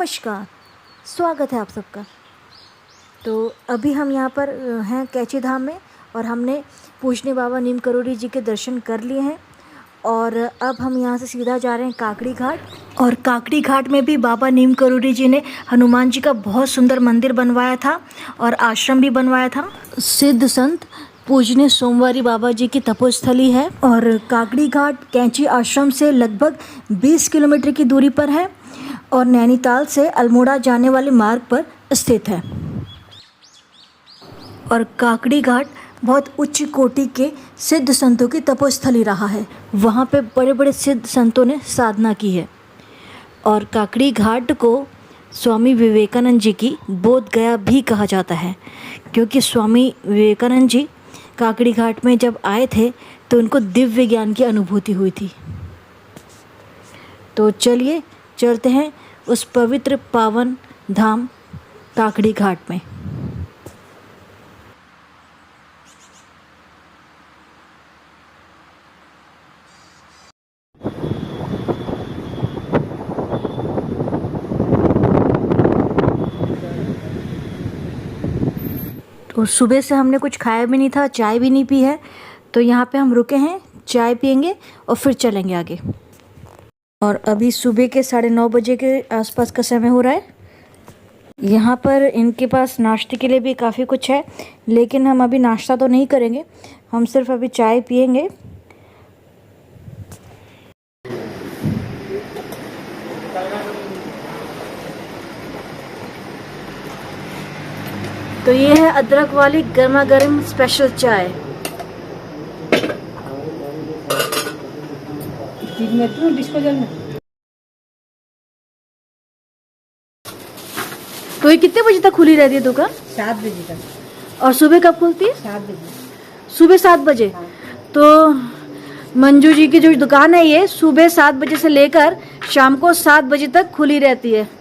नमस्कार, स्वागत है आप सबका। तो अभी हम यहाँ पर हैं कैची धाम में और हमने पूजनीय बाबा नीम करोली जी के दर्शन कर लिए हैं और अब हम यहाँ से सीधा जा रहे हैं काकड़ी घाट। और काकड़ी घाट में भी बाबा नीम करोली जी ने हनुमान जी का बहुत सुंदर मंदिर बनवाया था और आश्रम भी बनवाया था। सिद्ध संत पूजनीय सोमवारी बाबा जी की तपोस्थली है और काकड़ी घाट कैंची आश्रम से लगभग 20 किलोमीटर की दूरी पर है और नैनीताल से अल्मोड़ा जाने वाले मार्ग पर स्थित है। और काकड़ी घाट बहुत उच्च कोटि के सिद्ध संतों की तपोस्थली रहा है। वहाँ पे बड़े बड़े सिद्ध संतों ने साधना की है। और काकड़ी घाट को स्वामी विवेकानंद जी की बोध गया भी कहा जाता है, क्योंकि स्वामी विवेकानंद जी काकड़ी घाट में जब आए थे तो उनको दिव्य ज्ञान की अनुभूति हुई थी। तो चलिए चलते हैं उस पवित्र पावन धाम काकड़ी घाट में। तो सुबह से हमने कुछ खाया भी नहीं था, चाय भी नहीं पी है, तो यहाँ पे हम रुके हैं, चाय पियेंगे और फिर चलेंगे आगे। और अभी सुबह के 9:30 बजे के आसपास का समय हो रहा है। यहाँ पर इनके पास नाश्ते के लिए भी काफ़ी कुछ है, लेकिन हम अभी नाश्ता तो नहीं करेंगे, हम सिर्फ अभी चाय पियेंगे। तो ये है अदरक वाली गर्मा गर्म स्पेशल चाय। तो ये कितने बजे तक खुली रहती है दुकान? 7 बजे तक। और सुबह कब खुलती है? 7 बजे। सुबह 7 बजे। तो मंजू जी की जो दुकान है ये सुबह 7 बजे से लेकर शाम को 7 बजे तक खुली रहती है।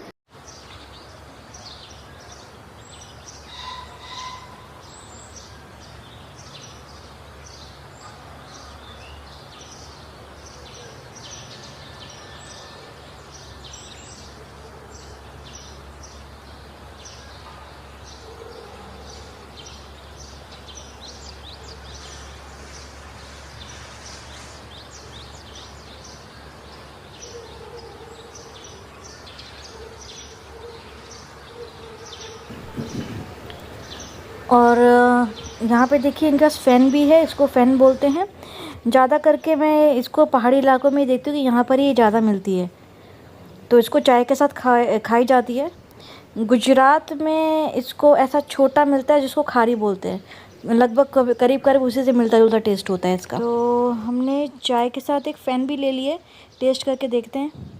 और यहाँ पे देखिए इनका फ़ैन भी है, इसको फ़ैन बोलते हैं। ज़्यादा करके मैं इसको पहाड़ी इलाकों में देखती हूँ कि यहाँ पर ही ज़्यादा मिलती है, तो इसको चाय के साथ खाई जाती है। गुजरात में इसको ऐसा छोटा मिलता है जिसको खारी बोलते हैं, लगभग करीब करीब उसी से मिलता जुलता टेस्ट होता है इसका। तो हमने चाय के साथ एक फ़ैन भी ले लिए, टेस्ट करके देखते हैं।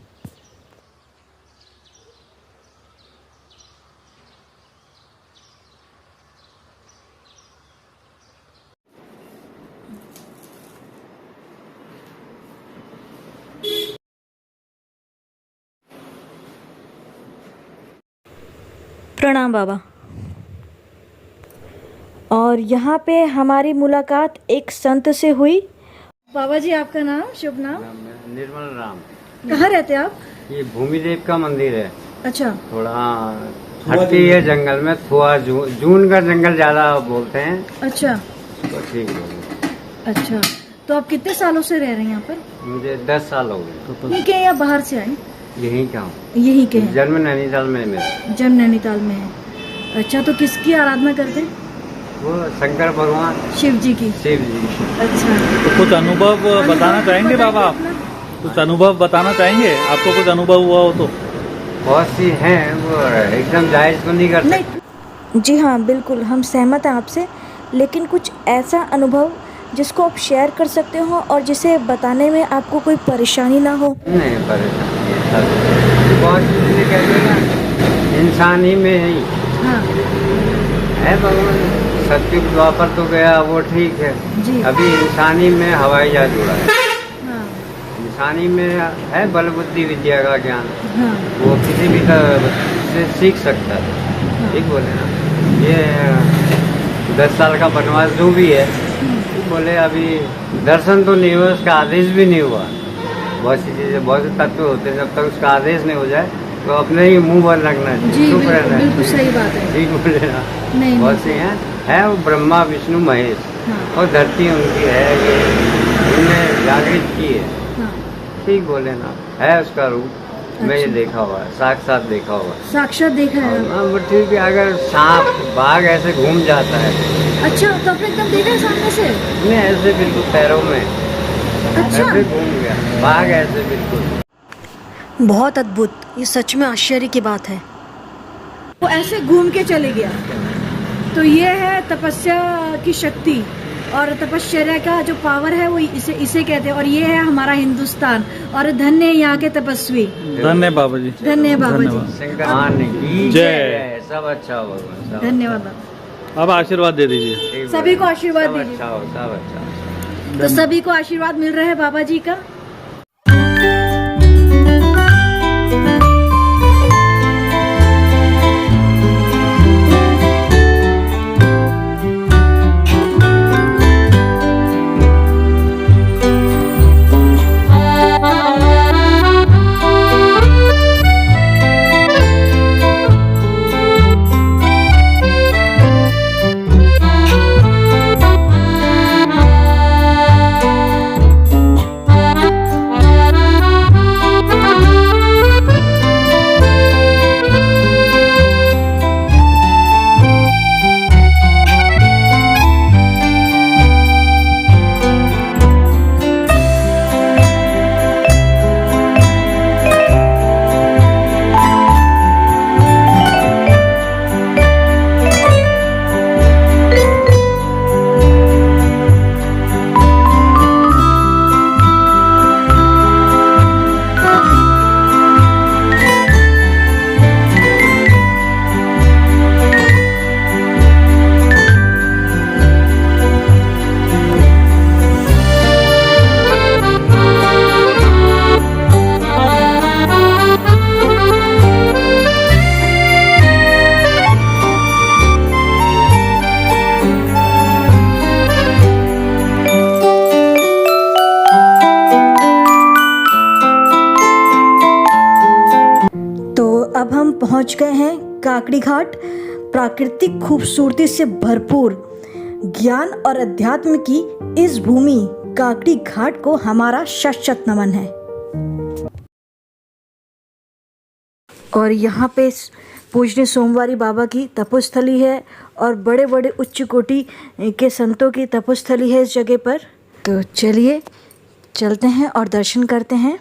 प्रणाम बाबा। और यहाँ पे हमारी मुलाकात एक संत से हुई। बाबा जी आपका नाम, शुभ नाम? निर्मल राम। कहाँ रहते हैं आप? ये भूमिदेव का मंदिर है। अच्छा। थोड़ा हटती है जंगल में, थोड़ा जून का जंगल ज्यादा बोलते हैं। अच्छा। तो ठीक है। अच्छा, तो आप कितने सालों से रह रहे हैं यहाँ पर? मुझे 10 साल हो गए। यहीं के हैं या बाहर से आए? यहीं का हूँ। यहीं के हैं। जन्म नैनीताल में मेरा। जन्म नैनीताल में है। अच्छा, तो किसकी आराधना करते हैं? वो शंकर भगवान, शिव जी की। शिव जी। अच्छा, तो कुछ अनुभव बताना चाहेंगे बाबा आप? कुछ अनुभव बताना चाहेंगे? आपको कुछ अनुभव हुआ हो तो? बहुत सी हैं, वो एकदम जायज तो नहीं करते। नहीं, जी हाँ बिल्कुल, हम सहमत हैं आपसे, लेकिन कुछ ऐसा अनुभव जिसको आप शेयर कर सकते हो और जिसे बताने में आपको कोई परेशानी ना हो। नहीं परेशानी है सब। बहुत चीजें कहते हैं ना, इंसान ही में ही हाँ है भगवान। सत्युग द्वापर तो गया, वो ठीक है जी। अभी इंसानी में हवाई जहाज उड़ा है। हाँ इंसानी में है बल बुद्धि विद्या का ज्ञान, हाँ वो किसी भी तरह से सीख सकता है। ठीक बोले ना। ये 10 साल का वनवास जो भी है, बोले अभी दर्शन तो नहीं हुआ, उसका आदेश भी नहीं हुआ। बहुत सी चीज़ें, बहुत से तत्व होते हैं, जब तक उसका आदेश नहीं हो जाए तो अपने ही मुंह बंद रखना है, जी चुप बिल्कुल रहना बिल्कुल है। सही बात है। ठीक बोले ना। नहीं बहुत से हैं, है वो ब्रह्मा विष्णु महेश, हाँ और धरती उनकी है, ये उन्हें जागृत की है। हाँ ठीक बोले ना, है उसका रूप। मैं ये अच्छा। देखा हुआ है, साक्षात देखा हुआ है। साक्षात देखा है आप? हाँ, ठीक है। अगर सांप बाघ ऐसे घूम जाता है, अच्छा तो आपने एकदम देखा है सामने से? नहीं ऐसे बिल्कुल पैरों में अच्छा ऐसे घूम गया, बाघ ऐसे बिल्कुल। बहुत अद्भुत, ये सच में आश्चर्य की बात है। वो ऐसे घूम के चले गया, तो ये है तपस्या की शक्ति और तपश्चर्या का जो पावर है वो इसे कहते हैं। और ये है हमारा हिंदुस्तान, और धन्य है यहाँ के तपस्वी। धन्य बाबा जी। धन्य बाबा धन्यवाद। जी। शंकर महान की जय। जय। सब अच्छा हो भगवान, सब धन्यवाद बाबा। अब आशीर्वाद दे दीजिए। ठीक सभी को बोले। आशीर्वाद सब दीजिए। अच्छा हो, सब अच्छा हो। तो सभी को आशीर्वाद मिल रहा है बाबा जी का। अब हम पहुंच गए हैं काकड़ी घाट। प्राकृतिक खूबसूरती से भरपूर ज्ञान और अध्यात्म की इस भूमि काकड़ी घाट को हमारा शत नमन है। और यहाँ पे पूजनीय सोमवारी बाबा की तपोस्थली है और बड़े बड़े उच्च कोटि के संतों की तपोस्थली है इस जगह पर। तो चलिए चलते हैं और दर्शन करते हैं।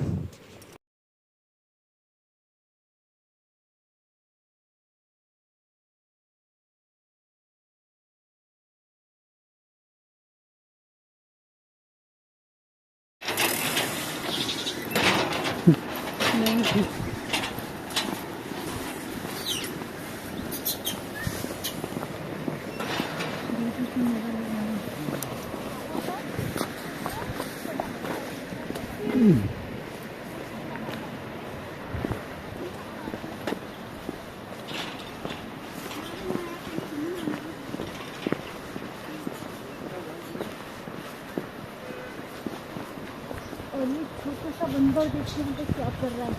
और ये छोटा सा बंदर देखिए यहाँ पे क्या कर रहा है।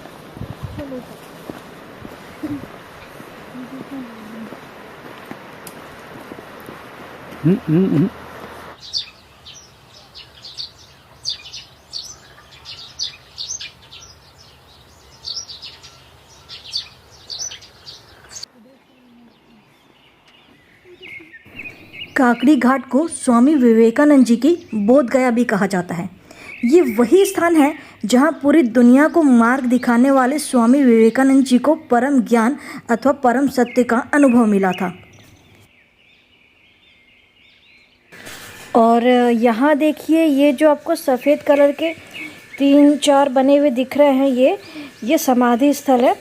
चलो काकड़ी घाट को स्वामी विवेकानंद जी की बोध गया भी कहा जाता है। ये वही स्थान है जहाँ पूरी दुनिया को मार्ग दिखाने वाले स्वामी विवेकानंद जी को परम ज्ञान अथवा परम सत्य का अनुभव मिला था। और यहाँ देखिए ये जो आपको सफ़ेद कलर के 3-4 बने हुए दिख रहे हैं, ये समाधि स्थल है।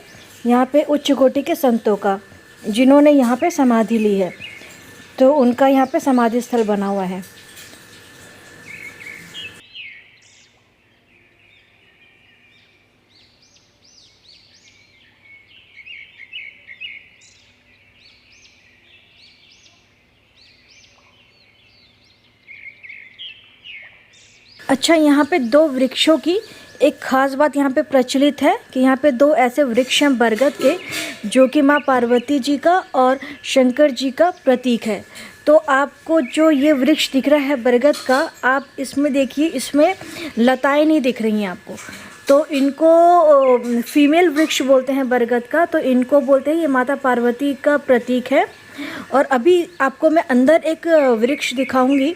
यहाँ पे उच्च कोटि के संतों का जिन्होंने यहाँ पे समाधि ली है, तो उनका यहाँ पे समाधि स्थल बना हुआ है। अच्छा, यहाँ पे 2 वृक्षों की एक खास बात यहाँ पे प्रचलित है कि यहाँ पे 2 ऐसे वृक्ष हैं बरगद के, जो कि माँ पार्वती जी का और शंकर जी का प्रतीक है। तो आपको जो ये वृक्ष दिख रहा है बरगद का, आप इसमें देखिए, इसमें लताएं नहीं दिख रही हैं आपको। तो इनको फीमेल वृक्ष बोलते हैं बरगद का, तो इनको बोलते हैं ये माता पार्वती का प्रतीक है। और अभी आपको मैं अंदर एक वृक्ष दिखाऊंगी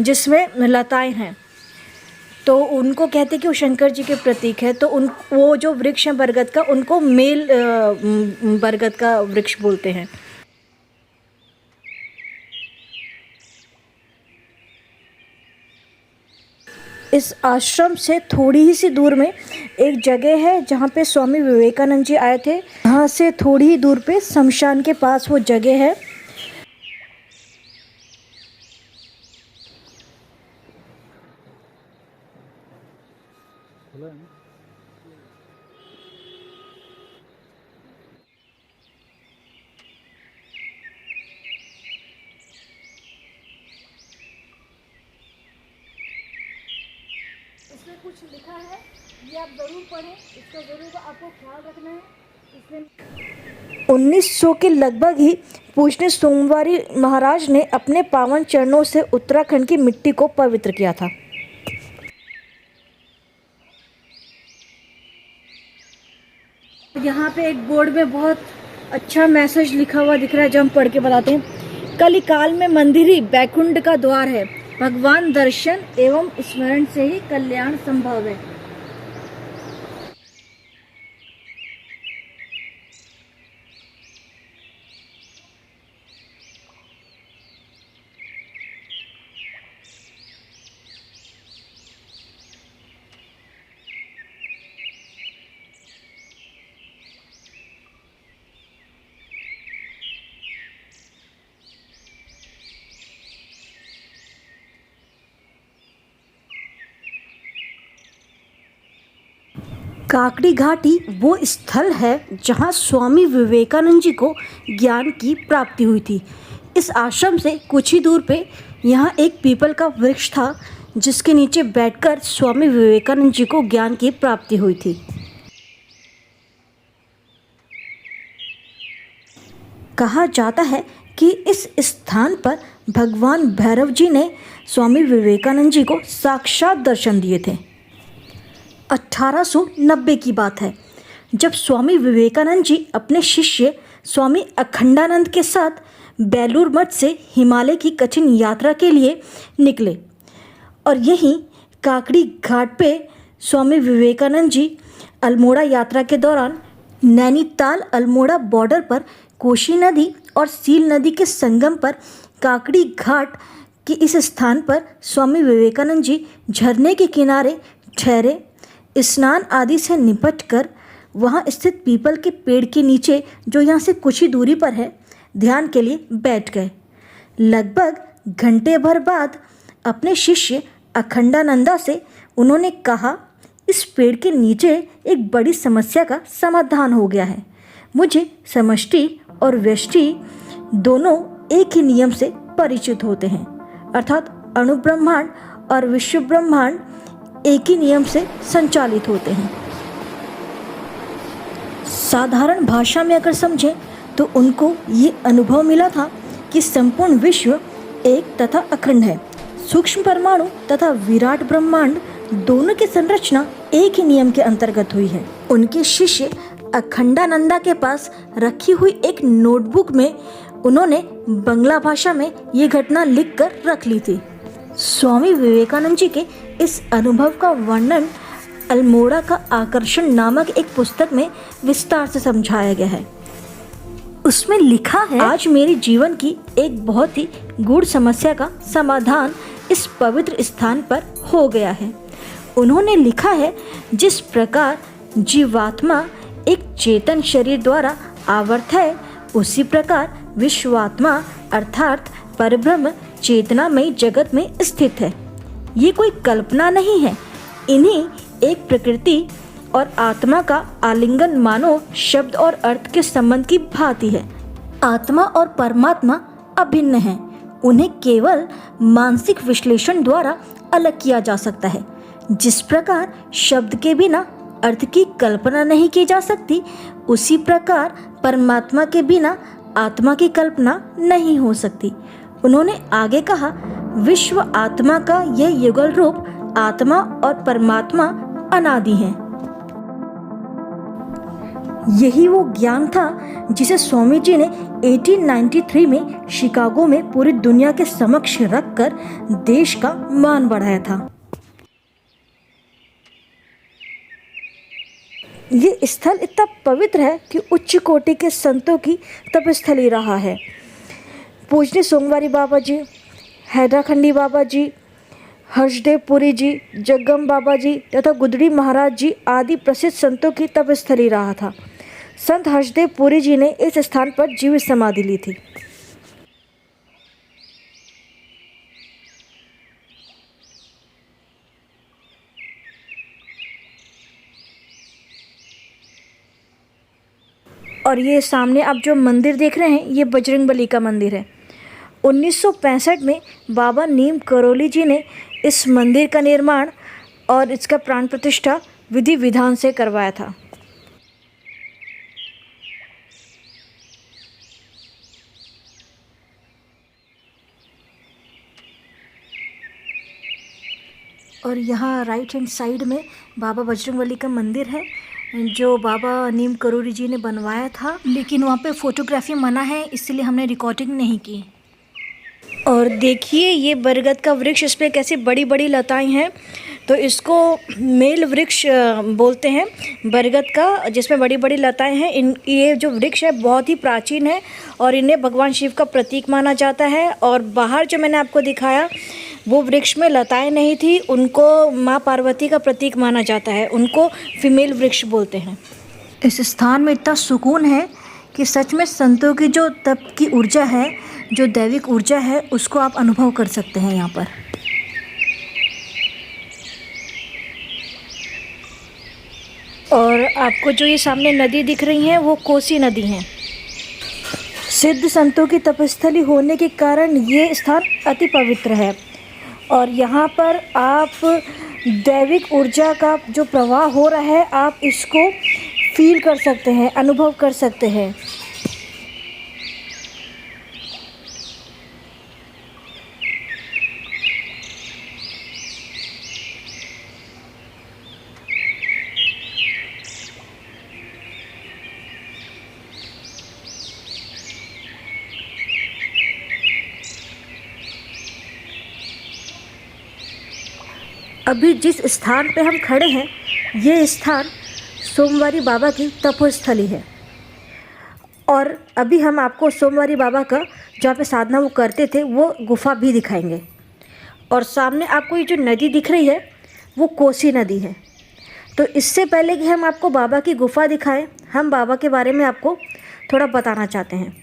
जिसमें लताएं हैं, तो उनको कहते हैं कि वो शंकर जी के प्रतीक है। तो वो जो वृक्ष हैं बरगद का, उनको मेल बरगद का वृक्ष बोलते हैं। इस आश्रम से थोड़ी ही सी दूर में एक जगह है जहाँ पे स्वामी विवेकानंद जी आए थे। यहाँ से थोड़ी ही दूर पे शमशान के पास वो जगह है। इसमें कुछ लिखा है, ये आप ज़रूर पढ़ें, इसका ज़रूर आपको ख्याल रखना है। इसमें 1900 के लगभग ही पूजनीय सोमवारी महाराज ने अपने पावन चरणों से उत्तराखंड की मिट्टी को पवित्र किया था। यहाँ पे एक बोर्ड में बहुत अच्छा मैसेज लिखा हुआ दिख रहा है, जो हम पढ़ के बताते हैं। कलिकाल में मंदिर ही बैकुंठ का द्वार है, भगवान दर्शन एवं स्मरण से ही कल्याण संभव है। काकड़ी घाटी वो स्थल है जहाँ स्वामी विवेकानंद जी को ज्ञान की प्राप्ति हुई थी। इस आश्रम से कुछ ही दूर पे यहाँ एक पीपल का वृक्ष था, जिसके नीचे बैठकर स्वामी विवेकानंद जी को ज्ञान की प्राप्ति हुई थी। कहा जाता है कि इस स्थान पर भगवान भैरव जी ने स्वामी विवेकानंद जी को साक्षात दर्शन दिए थे। 1890 की बात है, जब स्वामी विवेकानंद जी अपने शिष्य स्वामी अखंडानंद के साथ बेलूर मठ से हिमालय की कठिन यात्रा के लिए निकले, और यहीं काकड़ी घाट पे स्वामी विवेकानंद जी अल्मोड़ा यात्रा के दौरान नैनीताल अल्मोड़ा बॉर्डर पर कोशी नदी और सील नदी के संगम पर काकड़ी घाट के इस स्थान पर स्वामी विवेकानंद जी झरने के किनारे ठहरे, स्नान आदि से निपटकर वहाँ स्थित पीपल के पेड़ के नीचे, जो यहाँ से कुछ ही दूरी पर है, ध्यान के लिए बैठ गए। लगभग घंटे भर बाद अपने शिष्य अखंडानंदा से उन्होंने कहा, इस पेड़ के नीचे एक बड़ी समस्या का समाधान हो गया है। मुझे समष्टि और व्यष्टि दोनों एक ही नियम से परिचित होते हैं, अर्थात अणु ब्रह्मांड और विश्व ब्रह्मांड एक ही नियम से संचालित होते हैं। साधारण भाषा में अगर समझें तो उनको ये अनुभव मिला था कि संपूर्ण विश्व एक तथा अखंड है। सूक्ष्म परमाणु तथा विराट ब्रह्मांड दोनों की संरचना एक ही नियम के अंतर्गत हुई है। उनके शिष्य अखंडानंदा के पास रखी हुई एक नोटबुक में उन्होंने बंगला भाषा में ये घटना लिखकर रख ली थी। स्वामी विवेकानंद जी के इस अनुभव का वर्णन अल्मोड़ा का आकर्षण नामक एक पुस्तक में विस्तार से समझाया गया है। उसमें लिखा है, आज मेरे जीवन की एक बहुत ही गूढ़ समस्या का समाधान इस पवित्र स्थान पर हो गया है। उन्होंने लिखा है, जिस प्रकार जीवात्मा एक चेतन शरीर द्वारा आवर्त है, उसी प्रकार विश्वात्मा अर्थात परब्रह्म चेतनामय जगत में स्थित है। ये कोई कल्पना नहीं है। इन्हीं एक प्रकृति और आत्मा का आलिंगन मानो शब्द और अर्थ के संबंध की भांति है। आत्मा और परमात्मा अभिन्न हैं। उन्हें केवल मानसिक विश्लेषण द्वारा अलग किया जा सकता है। जिस प्रकार शब्द के बिना अर्थ की कल्पना नहीं की जा सकती, उसी प्रकार परमात्मा के बिना आत्मा की कल्पना नहीं हो सकती। उन्होंने आगे कहा, विश्व आत्मा का यह युगल रूप आत्मा और परमात्मा अनादि हैं। यही वो ज्ञान था जिसे स्वामी जी ने 1893 में शिकागो में पूरी दुनिया के समक्ष रखकर देश का मान बढ़ाया था। ये स्थल इतना पवित्र है कि उच्च कोटि के संतों की तपस्थली रहा है। पूजनीय सोमवारी बाबा जी, हैदराखंडी बाबा जी, हर्षदेव पुरी जी, जगम बाबा जी तथा गुदड़ी महाराज जी आदि प्रसिद्ध संतों की तपस्थली रहा था। संत हर्षदेव पुरी जी ने इस स्थान पर जीवित समाधि ली थी। और ये सामने आप जो मंदिर देख रहे हैं, ये बजरंगबली का मंदिर है। 1965 में बाबा नीम करोली जी ने इस मंदिर का निर्माण और इसका प्राण प्रतिष्ठा विधि विधान से करवाया था। और यहाँ राइट हैंड साइड में बाबा बजरंगबली का मंदिर है जो बाबा नीम करोली जी ने बनवाया था, लेकिन वहाँ पे फोटोग्राफी मना है, इसलिए हमने रिकॉर्डिंग नहीं की। और देखिए ये बरगद का वृक्ष, इस पर कैसी बड़ी बड़ी लताएं हैं, तो इसको मेल वृक्ष बोलते हैं बरगद का, जिसमें बड़ी बड़ी लताएं हैं। ये जो वृक्ष है बहुत ही प्राचीन है और इन्हें भगवान शिव का प्रतीक माना जाता है। और बाहर जो मैंने आपको दिखाया वो वृक्ष में लताएं नहीं थी, उनको माँ पार्वती का प्रतीक माना जाता है, उनको फीमेल वृक्ष बोलते हैं। इस स्थान में इतना सुकून है कि सच में संतों की जो तप की ऊर्जा है, जो दैविक ऊर्जा है, उसको आप अनुभव कर सकते हैं यहाँ पर। और आपको जो ये सामने नदी दिख रही है वो कोसी नदी है। सिद्ध संतों की तपस्थली होने के कारण ये स्थान अति पवित्र है और यहाँ पर आप दैविक ऊर्जा का जो प्रवाह हो रहा है, आप इसको फील कर सकते हैं, अनुभव कर सकते हैं। अभी जिस स्थान पे हम खड़े हैं, ये स्थान सोमवारी बाबा की तपोस्थली है। और अभी हम आपको सोमवारी बाबा का जहाँ पे साधना वो करते थे वो गुफा भी दिखाएंगे। और सामने आपको ये जो नदी दिख रही है वो कोसी नदी है। तो इससे पहले कि हम आपको बाबा की गुफा दिखाएं, हम बाबा के बारे में आपको थोड़ा बताना चाहते हैं।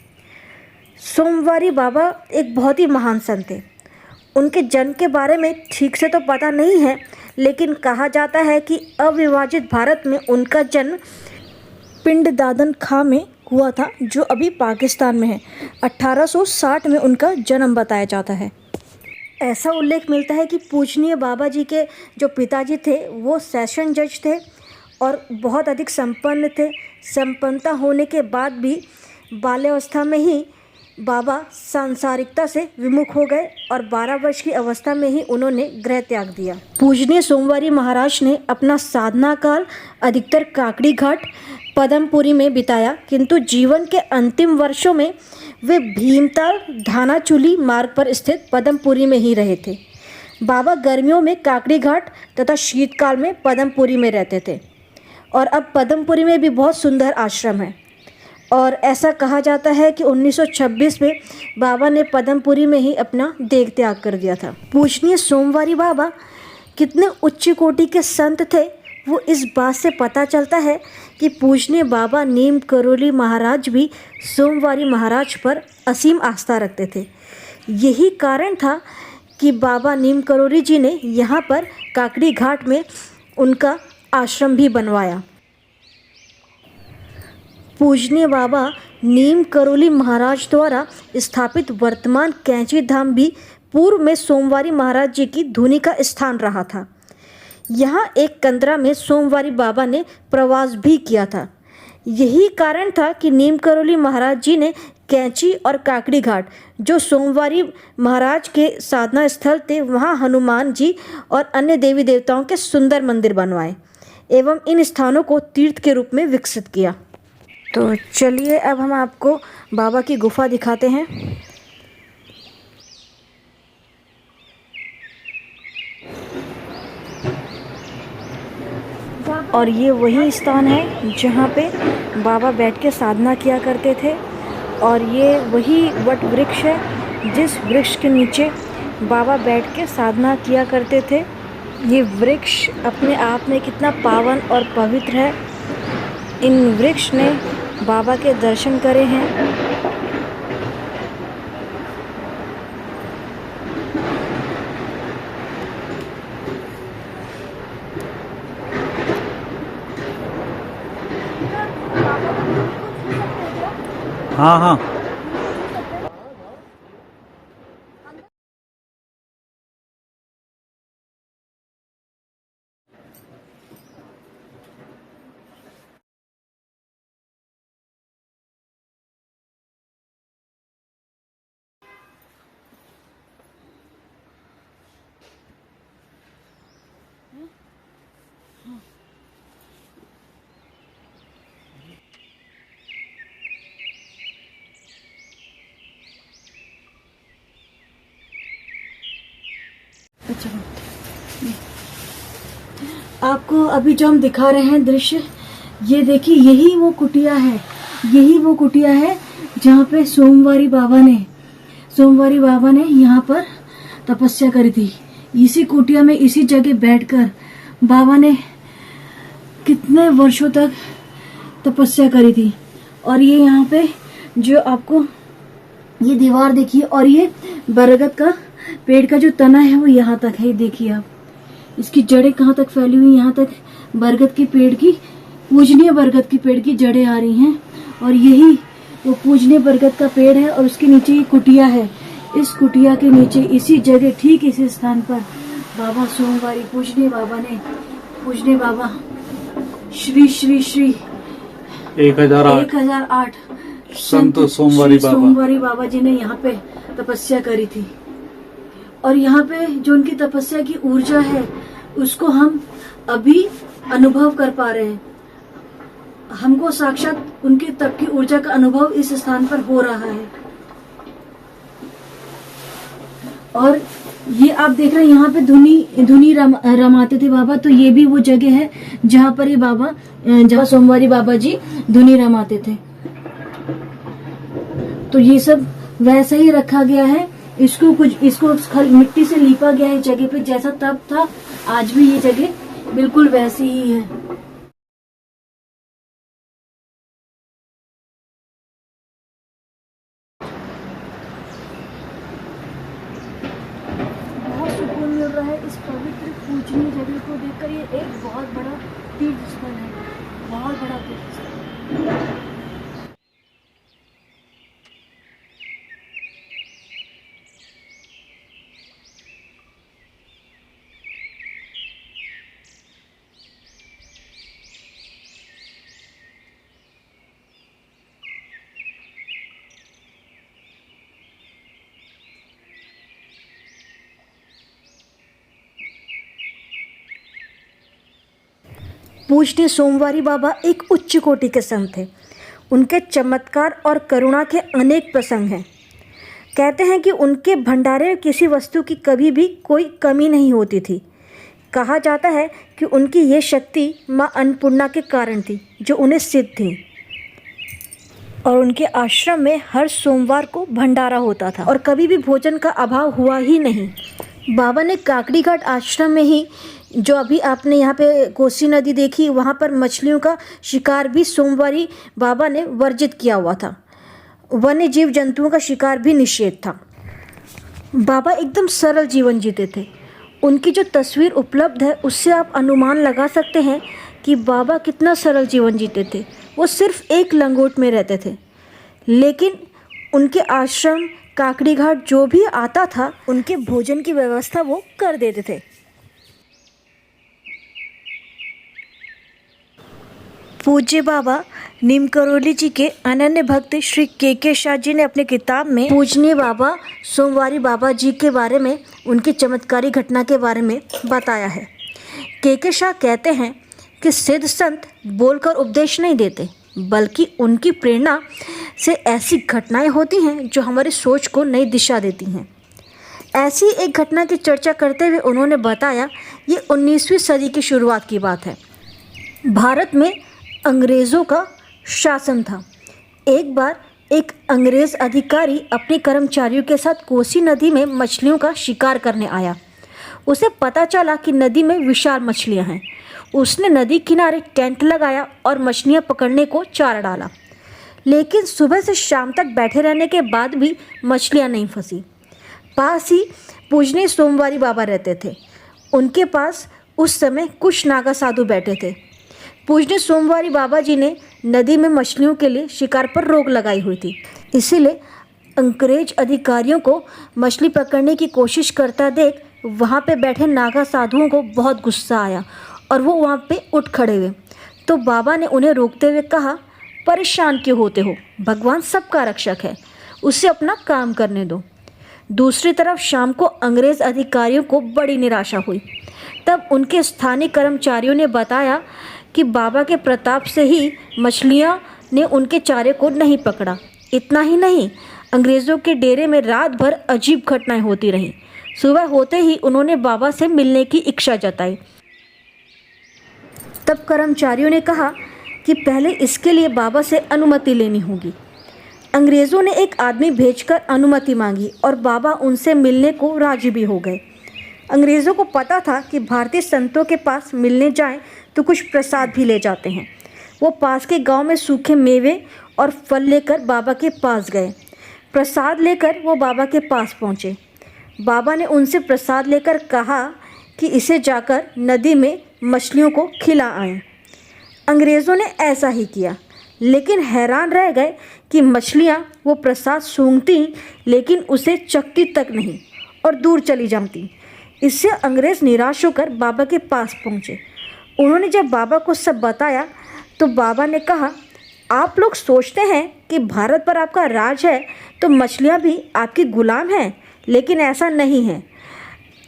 सोमवारी बाबा एक बहुत ही महान संत थे। उनके जन्म के बारे में ठीक से तो पता नहीं है, लेकिन कहा जाता है कि अविभाजित भारत में उनका जन्म पिंडदादन खां में हुआ था, जो अभी पाकिस्तान में है। 1860 में उनका जन्म बताया जाता है। ऐसा उल्लेख मिलता है कि पूजनीय बाबा जी के जो पिताजी थे वो सेशन जज थे और बहुत अधिक संपन्न थे। संपन्नता होने के बाद भी बाल्यावस्था में ही बाबा सांसारिकता से विमुख हो गए और 12 वर्ष की अवस्था में ही उन्होंने गृह त्याग दिया। पूजनीय सोमवारी महाराज ने अपना साधना काल अधिकतर काकड़ी घाट पदमपुरी में बिताया, किंतु जीवन के अंतिम वर्षों में वे भीमताल धानाचूली मार्ग पर स्थित पदमपुरी में ही रहे थे। बाबा गर्मियों में काकड़ी घाट तथा शीतकाल में पदमपुरी में रहते थे। और अब पदमपुरी में भी बहुत सुंदर आश्रम है और ऐसा कहा जाता है कि 1926 में बाबा ने पदमपुरी में ही अपना देह त्याग कर दिया था। पूजनीय सोमवारी बाबा कितने उच्च कोटि के संत थे वो इस बात से पता चलता है कि पूजनीय बाबा नीम करोली महाराज भी सोमवारी महाराज पर असीम आस्था रखते थे। यही कारण था कि बाबा नीम करोली जी ने यहाँ पर काकड़ी घाट में उनका आश्रम भी बनवाया। पूजनीय बाबा नीम करोली महाराज द्वारा स्थापित वर्तमान कैंची धाम भी पूर्व में सोमवारी महाराज जी की धुनी का स्थान रहा था। यहाँ एक कंदरा में सोमवारी बाबा ने प्रवास भी किया था। यही कारण था कि नीम करोली महाराज जी ने कैंची और काकड़ी घाट, जो सोमवारी महाराज के साधना स्थल थे, वहाँ हनुमान जी और अन्य देवी देवताओं के सुंदर मंदिर बनवाए एवं इन स्थानों को तीर्थ के रूप में विकसित किया। तो चलिए अब हम आपको बाबा की गुफा दिखाते हैं। और ये वही स्थान है जहाँ पे बाबा बैठ के साधना किया करते थे। और ये वही वट वृक्ष है जिस वृक्ष के नीचे बाबा बैठ के साधना किया करते थे। ये वृक्ष अपने आप में कितना पावन और पवित्र है। इन वृक्ष ने बाबा के दर्शन करे हैं। हाँ हाँ। अच्छा, आपको अभी जो हम दिखा रहे हैं दृश्य, ये देखिए, यही वो कुटिया है जहाँ पे सोमवारी बाबा ने यहाँ पर तपस्या करी थी। इसी कुटिया में, इसी जगह बैठकर बाबा ने कितने वर्षों तक तपस्या करी थी। और ये यहाँ पे जो आपको ये दीवार देखिए, और ये बरगद का पेड़ का जो तना है वो यहाँ तक है। देखिए आप, इसकी जड़ें कहाँ तक फैली हुई, यहाँ तक बरगद के पेड़ की, पूजनीय बरगद के पेड़ की जड़ें आ रही हैं। और यही वो पूजनीय बरगद का पेड़ है और उसके नीचे ये कुटिया है। इस कुटिया के नीचे, इसी जगह, ठीक इसी स्थान पर बाबा सोमवारी पूजनीय बाबा श्री श्री श्री 1008 संत सोमवारी बाबा जी ने यहाँ पे तपस्या करी थी। और यहाँ पे जो उनकी तपस्या की ऊर्जा है उसको हम अभी अनुभव कर पा रहे हैं। हमको साक्षात उनके तप की ऊर्जा का अनुभव इस स्थान पर हो रहा है। और ये आप देख रहे हैं, यहाँ पे धुनी रमाते थे बाबा। तो ये भी वो जगह है जहाँ पर ये बाबा, जहाँ सोमवारी बाबा जी धुनी रमाते थे। तो ये सब वैसा ही रखा गया है। इसको मिट्टी से लीपा गया है जगह पे। जैसा तब था, आज भी ये जगह बिल्कुल वैसी ही है। बहुत सुकून मिल रहा है इस पवित्र पूजनीय जगह को देखकर। ये एक बहुत बड़ा तीर्थ स्थल है, बहुत बड़ा तीर्थ स्थल। पूजनीय सोमवारी बाबा एक उच्च कोटि के संत थे। उनके चमत्कार और करुणा के अनेक प्रसंग हैं। कहते हैं कि उनके भंडारे में किसी वस्तु की कभी भी कोई कमी नहीं होती थी। कहा जाता है कि उनकी ये शक्ति माँ अन्नपूर्णा के कारण थी, जो उन्हें सिद्ध थी। और उनके आश्रम में हर सोमवार को भंडारा होता था और कभी भी भोजन का अभाव हुआ ही नहीं। बाबा ने काकड़ी घाट आश्रम में ही, जो अभी आपने यहाँ पे कोसी नदी देखी, वहाँ पर मछलियों का शिकार भी सोमवारी बाबा ने वर्जित किया हुआ था। वन्य जीव जंतुओं का शिकार भी निषेध था। बाबा एकदम सरल जीवन जीते थे। उनकी जो तस्वीर उपलब्ध है उससे आप अनुमान लगा सकते हैं कि बाबा कितना सरल जीवन जीते थे। वो सिर्फ एक लंगोट में रहते थे, लेकिन उनके आश्रम काकड़ी घाट जो भी आता था, उनके भोजन की व्यवस्था वो कर देते थे। पूज्य बाबा नीम करोली जी के अनन्य भक्त श्री के शाह जी ने अपने किताब में पूजनीय बाबा सोमवारी बाबा जी के बारे में, उनकी चमत्कारी घटना के बारे में बताया है। के शाह कहते हैं कि सिद्ध संत बोलकर उपदेश नहीं देते, बल्कि उनकी प्रेरणा से ऐसी घटनाएं होती हैं जो हमारी सोच को नई दिशा देती हैं। ऐसी एक घटना की चर्चा करते हुए उन्होंने बताया, ये 19वीं सदी की शुरुआत की बात है। भारत में अंग्रेज़ों का शासन था। एक बार एक अंग्रेज़ अधिकारी अपने कर्मचारियों के साथ कोसी नदी में मछलियों का शिकार करने आया। उसे पता चला कि नदी में विशाल मछलियां हैं। उसने नदी किनारे टेंट लगाया और मछलियां पकड़ने को चारा डाला, लेकिन सुबह से शाम तक बैठे रहने के बाद भी मछलियां नहीं फंसी। पास ही पूजनीय सोमवारी बाबा रहते थे। उनके पास उस समय कुछ नागा साधु बैठे थे। पूजनीय सोमवारी बाबा जी ने नदी में मछलियों के लिए शिकार पर रोक लगाई हुई थी, इसीलिए अंग्रेज अधिकारियों को मछली पकड़ने की कोशिश करता देख वहाँ पे बैठे नागा साधुओं को बहुत गुस्सा आया और वो वहाँ पे उठ खड़े हुए। तो बाबा ने उन्हें रोकते हुए कहा, परेशान क्यों होते हो, भगवान सबका रक्षक है, उसे अपना काम करने दो। दूसरी तरफ शाम को अंग्रेज़ अधिकारियों को बड़ी निराशा हुई। तब उनके स्थानीय कर्मचारियों ने बताया कि बाबा के प्रताप से ही मछलियाँ ने उनके चारे को नहीं पकड़ा। इतना ही नहीं, अंग्रेज़ों के डेरे में रात भर अजीब घटनाएं होती रहीं। सुबह होते ही उन्होंने बाबा से मिलने की इच्छा जताई। तब कर्मचारियों ने कहा कि पहले इसके लिए बाबा से अनुमति लेनी होगी। अंग्रेज़ों ने एक आदमी भेजकर अनुमति मांगी और बाबा उनसे मिलने को राजी भी हो गए। अंग्रेज़ों को पता था कि भारतीय संतों के पास मिलने जाएं तो कुछ प्रसाद भी ले जाते हैं। वो पास के गांव में सूखे मेवे और फल लेकर बाबा के पास गए। प्रसाद लेकर वो बाबा के पास पहुँचे। बाबा ने उनसे प्रसाद लेकर कहा कि इसे जाकर नदी में मछलियों को खिला आएं। अंग्रेज़ों ने ऐसा ही किया, लेकिन हैरान रह गए कि मछलियाँ वो प्रसाद सूंघती लेकिन उसे चखती तक नहीं और दूर चली जाती। इससे अंग्रेज़ निराश होकर बाबा के पास पहुँचे। उन्होंने जब बाबा को सब बताया तो बाबा ने कहा, आप लोग सोचते हैं कि भारत पर आपका राज है तो मछलियाँ भी आपकी गुलाम हैं, लेकिन ऐसा नहीं है।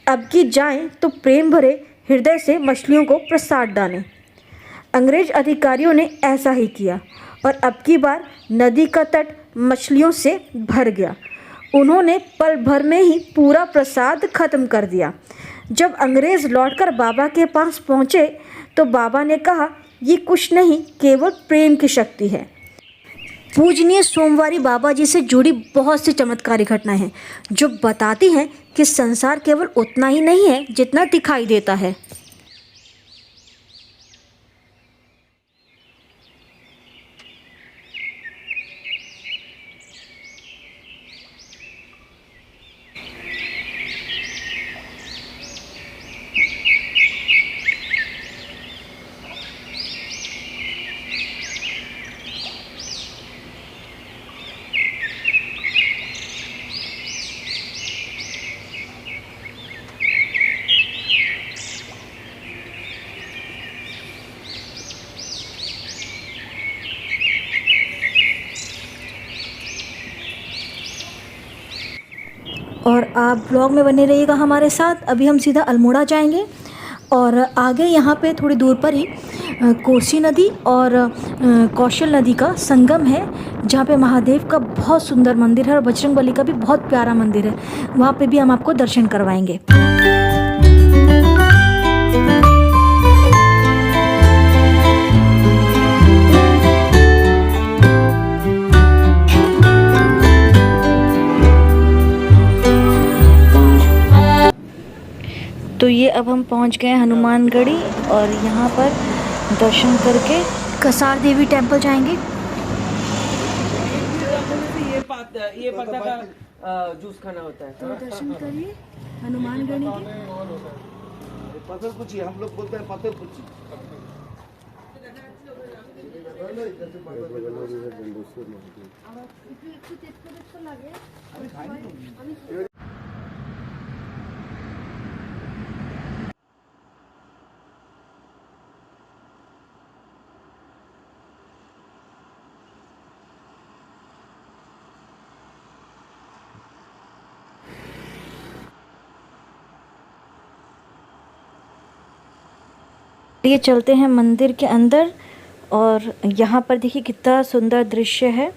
अब की जाएं तो प्रेम भरे हृदय से मछलियों को प्रसाद डालें। अंग्रेज अधिकारियों ने ऐसा ही किया और अब की बार नदी का तट मछलियों से भर गया। उन्होंने पल भर में ही पूरा प्रसाद खत्म कर दिया। जब अंग्रेज़ लौटकर बाबा के पास पहुँचे तो बाबा ने कहा, ये कुछ नहीं, केवल प्रेम की शक्ति है। पूजनीय सोमवारी बाबा जी से जुड़ी बहुत सी चमत्कारी घटनाएं हैं जो बताती हैं कि संसार केवल उतना ही नहीं है जितना दिखाई देता है। और आप ब्लॉग में बने रहिएगा हमारे साथ। अभी हम सीधा अल्मोड़ा जाएंगे और आगे यहाँ पे थोड़ी दूर पर ही कोसी नदी और कौशल नदी का संगम है, जहाँ पे महादेव का बहुत सुंदर मंदिर है और बजरंगबली का भी बहुत प्यारा मंदिर है। वहाँ पे भी हम आपको दर्शन करवाएंगे। तो ये अब हम पहुंच गए हनुमानगढ़ी और यहाँ पर दर्शन करके कसार देवी टेम्पल जाएंगे। ये पत्ता का जूस खाना होता है। तो दर्शन करिए हनुमानगढ़ी के। पत्थर कुची हम लोग बोलते हैं, पत्थर कुची। ये चलते हैं मंदिर के अंदर और यहाँ पर देखिए कितना सुंदर दृश्य है।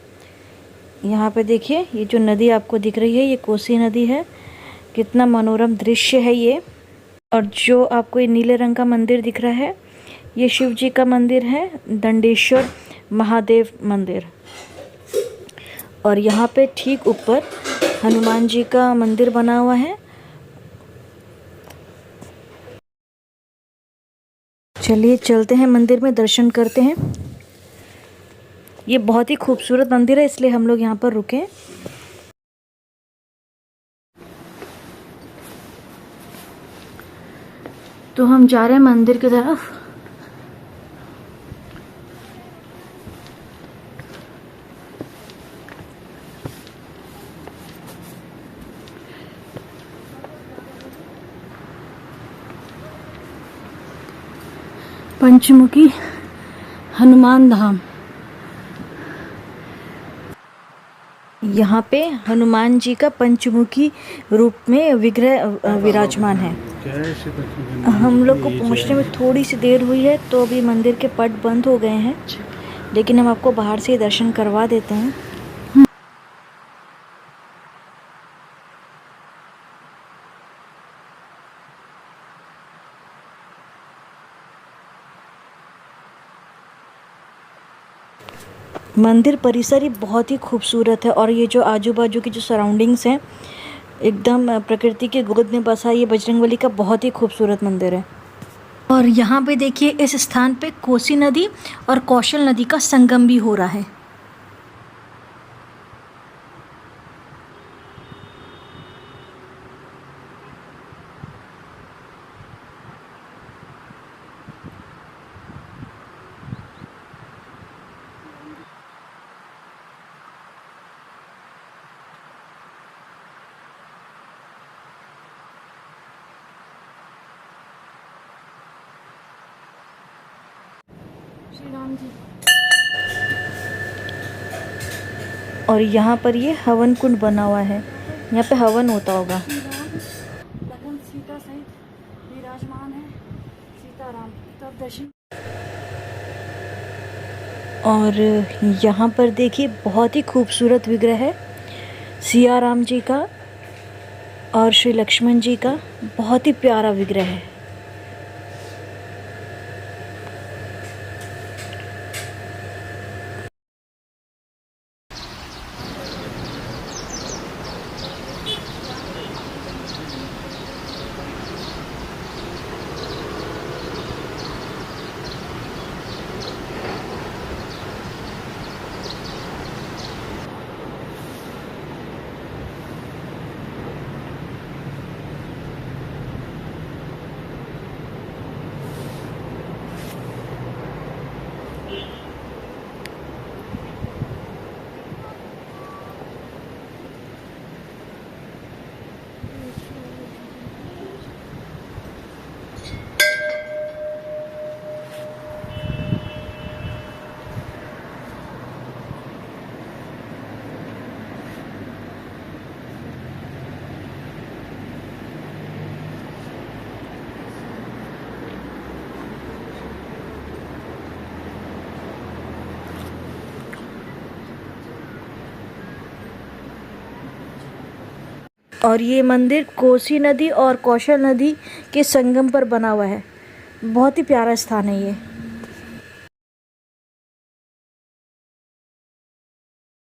यहाँ पे देखिए ये जो नदी आपको दिख रही है ये कोसी नदी है। कितना मनोरम दृश्य है ये। और जो आपको ये नीले रंग का मंदिर दिख रहा है ये शिव जी का मंदिर है, दंडेश्वर महादेव मंदिर। और यहाँ पे ठीक ऊपर हनुमान जी का मंदिर बना हुआ है। चलिए चलते हैं मंदिर में, दर्शन करते हैं। ये बहुत ही खूबसूरत मंदिर है इसलिए हम लोग यहाँ पर रुके। तो हम जा रहे हैं मंदिर की तरफ। पंचमुखी हनुमान धाम। यहाँ पे हनुमान जी का पंचमुखी रूप में विग्रह विराजमान है। हम लोग को पहुँचने में थोड़ी सी देर हुई है तो अभी मंदिर के पट बंद हो गए हैं, लेकिन हम आपको बाहर से ही दर्शन करवा देते हैं। मंदिर परिसर ही बहुत ही खूबसूरत है और ये जो आजू बाजू की जो सराउंडिंग्स हैं एकदम प्रकृति के गोद में बसा ये बजरंगबली का बहुत ही खूबसूरत मंदिर है। और यहाँ पे देखिए इस स्थान पे कोसी नदी और कौशल नदी का संगम भी हो रहा है। श्री राम जी। और यहाँ पर ये हवन कुंड बना हुआ है, यहाँ पे हवन होता होगा। लखन सीता सहित विराजमान है, सीताराम तब दर्शन। और यहाँ पर देखिए बहुत ही खूबसूरत विग्रह है सिया राम जी का और श्री लक्ष्मण जी का, बहुत ही प्यारा विग्रह है। और ये मंदिर कोसी नदी और कौशल नदी के संगम पर बना हुआ है। बहुत ही प्यारा स्थान है ये।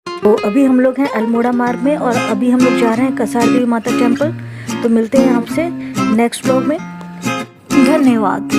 तो अभी हम लोग हैं अल्मोड़ा मार्ग में और अभी हम लोग जा रहे हैं कसार देवी माता टेम्पल। तो मिलते हैं आपसे नेक्स्ट व्लॉग में। धन्यवाद।